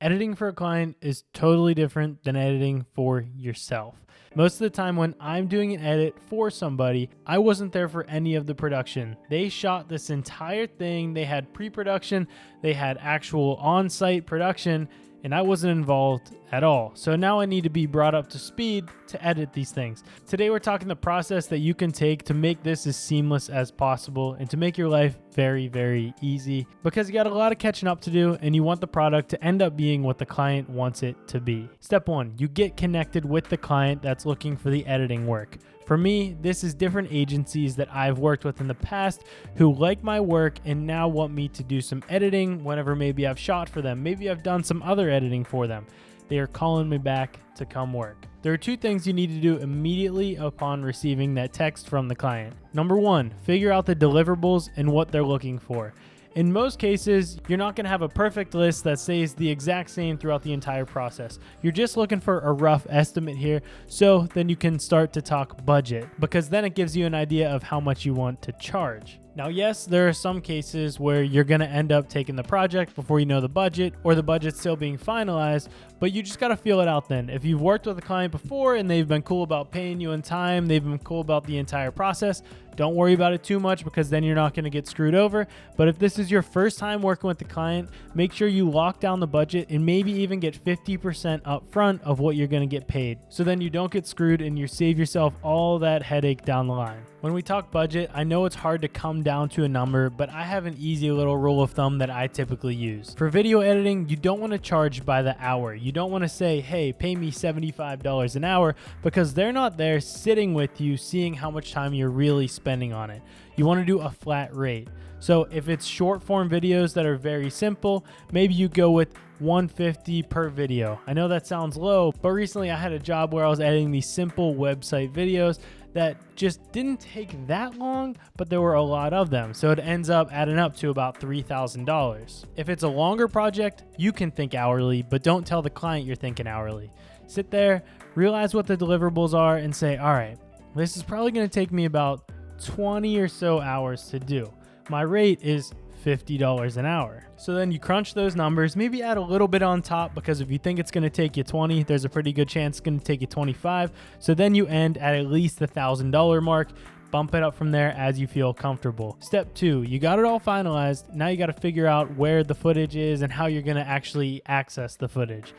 Editing for a client is totally different than editing for yourself. Most of the time when I'm doing an edit for somebody, I wasn't there for any of the production. They shot this entire thing. They had pre-production, they had actual on-site production, and I wasn't involved at all. So now I need to be brought up to speed to edit these things. Today we're talking the process that you can take to make this as seamless as possible and to make your life very, very easy, because you got a lot of catching up to do and you want the product to end up being what the client wants it to be. Step one, you get connected with the client that's looking for the editing work. For me, this is different agencies that I've worked with in the past who like my work and now want me to do some editing whenever maybe I've shot for them. Maybe I've done some other editing for them. They are calling me back to come work. There are two things you need to do immediately upon receiving that text from the client. Number one, figure out the deliverables and what they're looking for. In most cases, you're not going to have a perfect list that stays the exact same throughout the entire process. You're just looking for a rough estimate here, so then you can start to talk budget, because then it gives you an idea of how much you want to charge. Now, yes, there are some cases where you're going to end up taking the project before you know the budget, or the budget's still being finalized, but you just got to feel it out then. If you've worked with a client before and they've been cool about paying you in time, they've been cool about the entire process, don't worry about it too much, because then you're not going to get screwed over. But if this is your first time working with the client, make sure you lock down the budget and maybe even get 50% up front of what you're going to get paid. So then you don't get screwed and you save yourself all that headache down the line. When we talk budget, I know it's hard to come down to a number, but I have an easy little rule of thumb that I typically use. For video editing, you don't want to charge by the hour. You don't want to say, hey, pay me $75 an hour, because they're not there sitting with you seeing how much time you're really spending on it. You want to do a flat rate. So if it's short form videos that are very simple, maybe you go with $150 per video. I know that sounds low, but recently I had a job where I was editing these simple website videos that just didn't take that long, but there were a lot of them. So it ends up adding up to about $3,000. If it's a longer project, you can think hourly, but don't tell the client you're thinking hourly. Sit there, realize what the deliverables are, and say, all right, this is probably going to take me about 20 or so hours to do. My rate is $50 an hour. So then you crunch those numbers, maybe add a little bit on top, because if you think it's going to take you 20, there's a pretty good chance it's going to take you 25. So then you end at least the $1,000 mark. Bump it up from there as you feel comfortable. Step two, you got it all finalized. Now you got to figure out where the footage is and how you're going to actually access the footage.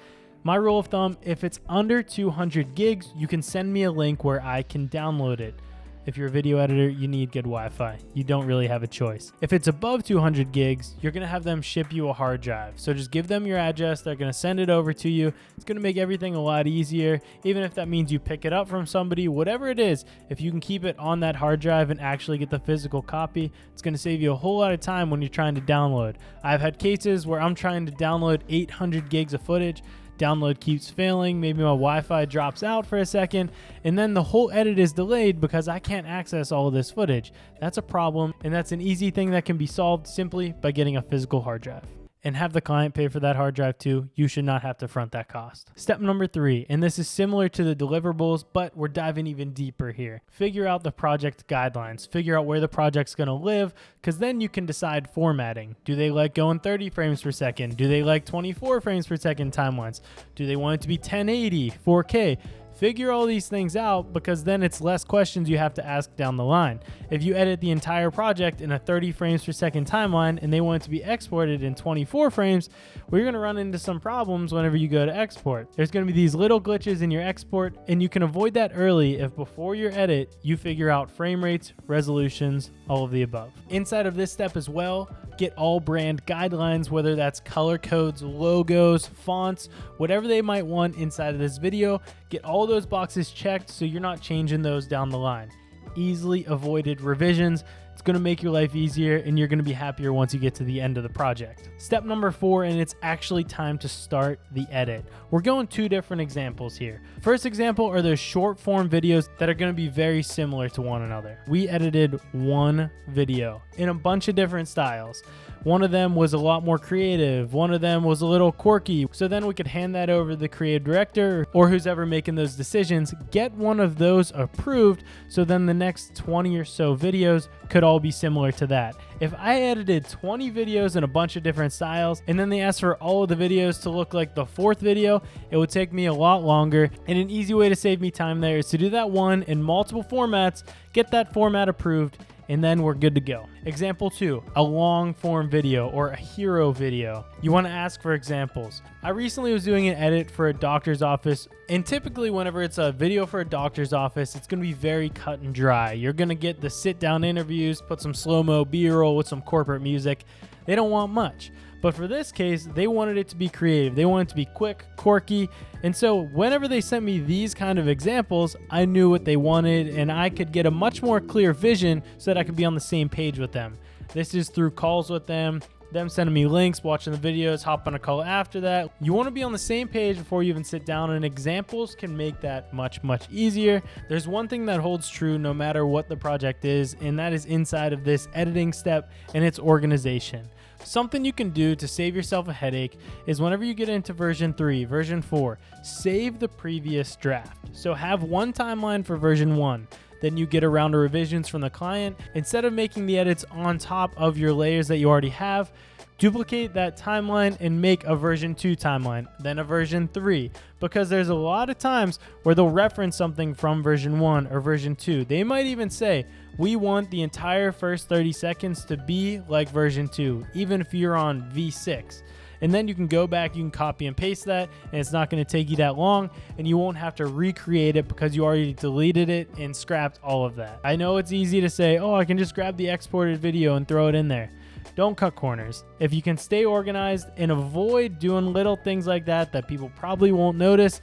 My rule of thumb, if it's under 200 gigs, you can send me a link where I can download it. If you're a video editor, you need good Wi-Fi. You don't really have a choice. If it's above 200 gigs, you're going to have them ship you a hard drive. So just give them your address. They're going to send it over to you. It's going to make everything a lot easier, even if that means you pick it up from somebody, whatever it is. If you can keep it on that hard drive and actually get the physical copy, it's going to save you a whole lot of time when you're trying to download. I've had cases where I'm trying to download 800 gigs of footage. Download keeps failing, maybe my Wi-Fi drops out for a second, and then the whole edit is delayed because I can't access all of this footage. That's a problem, and that's an easy thing that can be solved simply by getting a physical hard drive. And have the client pay for that hard drive too. You should not have to front that cost. Step number three, and this is similar to the deliverables, but we're diving even deeper here. Figure out the project guidelines. Figure out where the project's gonna live, because then you can decide formatting. Do they like going 30 frames per second? Do they like 24 frames per second timelines? Do they want it to be 1080, 4K? Figure all these things out, because then it's less questions you have to ask down the line. If you edit the entire project in a 30 frames per second timeline and they want it to be exported in 24 frames, well, you're going to run into some problems whenever you go to export. There's going to be these little glitches in your export, and you can avoid that early if before your edit you figure out frame rates, resolutions, all of the above. Inside of this step as well, get all brand guidelines, whether that's color codes, logos, fonts, whatever they might want inside of this video. Get all those boxes checked so you're not changing those down the line. Easily avoided revisions. It's going to make your life easier, and you're going to be happier once you get to the end of the project. Step number four, and it's actually time to start the edit. We're going two different examples here. First example are those short form videos that are going to be very similar to one another. We edited one video in a bunch of different styles. One of them was a lot more creative. One of them was a little quirky. So then we could hand that over to the creative director or who's ever making those decisions, get one of those approved. So then the next 20 or so videos could all be similar to that. If I edited 20 videos in a bunch of different styles and then they asked for all of the videos to look like the fourth video, it would take me a lot longer. And an easy way to save me time there is to do that one in multiple formats, get that format approved, and then we're good to go. Example 2, a long form video or a hero video. You want to ask for examples. I recently was doing an edit for a doctor's office, and typically whenever it's a video for a doctor's office, it's going to be very cut and dry. You're going to get the sit down interviews, put some slow-mo B-roll with some corporate music. They don't want much. But for this case, they wanted it to be creative. They wanted it to be quick, quirky. And so whenever they sent me these kind of examples, I knew what they wanted and I could get a much more clear vision so that I could be on the same page with them. This is through calls with them sending me links, watching the videos, hop on a call after that. You want to be on the same page before you even sit down, and examples can make that much, much easier. There's one thing that holds true no matter what the project is, and that is inside of this editing step, and it's organization. Something you can do to save yourself a headache is whenever you get into version 3, version 4, save the previous draft. So have one timeline for version 1. Then you get a round of revisions from the client. Instead of making the edits on top of your layers that you already have, duplicate that timeline and make a version 2 timeline, then a version 3, because there's a lot of times where they'll reference something from version 1 or version 2. They might even say, we want the entire first 30 seconds to be like version 2, even if you're on V6. And then you can go back, you can copy and paste that, and it's not going to take you that long, and you won't have to recreate it because you already deleted it and scrapped all of that. I know it's easy to say, oh, I can just grab the exported video and throw it in there. Don't cut corners. If you can stay organized and avoid doing little things like that people probably won't notice,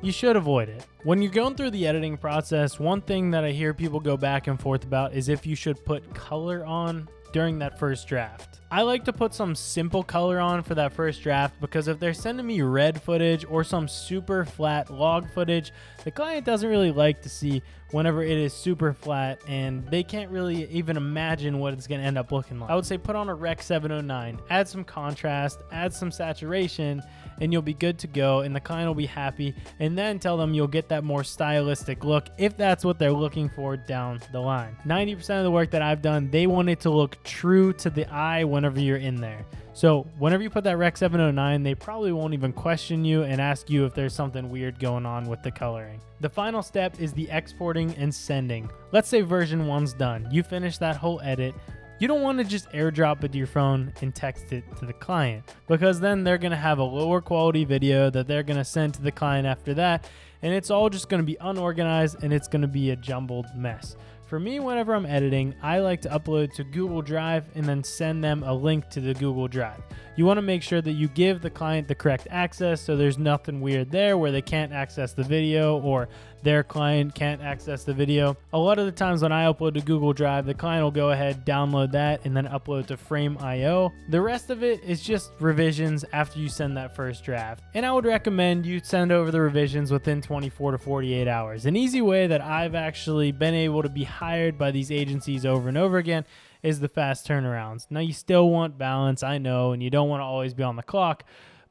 you should avoid it. When you're going through the editing process, one thing that I hear people go back and forth about is if you should put color on during that first draft. I like to put some simple color on for that first draft because if they're sending me red footage or some super flat log footage, the client doesn't really like to see whenever it is super flat and they can't really even imagine what it's going to end up looking like. I would say put on a Rec 709, add some contrast, add some saturation, and you'll be good to go and the client will be happy, and then tell them you'll get that more stylistic look if that's what they're looking for down the line. 90% of the work that I've done, they want it to look true to the eye whenever you're in there. So whenever you put that Rec 709, they probably won't even question you and ask you if there's something weird going on with the coloring. The final step is the exporting and sending. Let's say version 1's done. You finish that whole edit. You don't want to just airdrop it to your phone and text it to the client, because then they're going to have a lower quality video that they're going to send to the client after that, and it's all just going to be unorganized and it's going to be a jumbled mess. For me, whenever I'm editing, I like to upload to Google Drive and then send them a link to the Google Drive. You want to make sure that you give the client the correct access so there's nothing weird there where they can't access the video or their client can't access the video. A lot of the times when I upload to Google Drive, the client will go ahead, download that, and then upload to Frame.io. The rest of it is just revisions after you send that first draft. And I would recommend you send over the revisions within 24 to 48 hours. An easy way that I've actually been able to be hired by these agencies over and over again is the fast turnarounds. Now, you still want balance, I know, and you don't want to always be on the clock,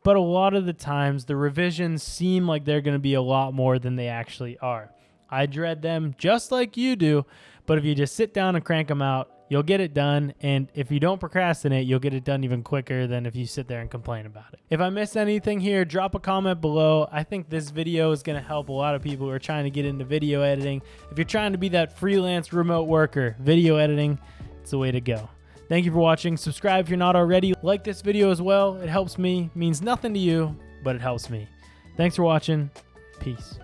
but a lot of the times the revisions seem like they're going to be a lot more than they actually are. I dread them just like you do, but if you just sit down and crank them out, you'll get it done, and if you don't procrastinate, you'll get it done even quicker than if you sit there and complain about it. If I missed anything here, drop a comment below. I think this video is going to help a lot of people who are trying to get into video editing. If you're trying to be that freelance remote worker, video editing, it's the way to go. Thank you for watching. Subscribe if you're not already. Like this video as well. It helps me. Means nothing to you, but it helps me. Thanks for watching. Peace.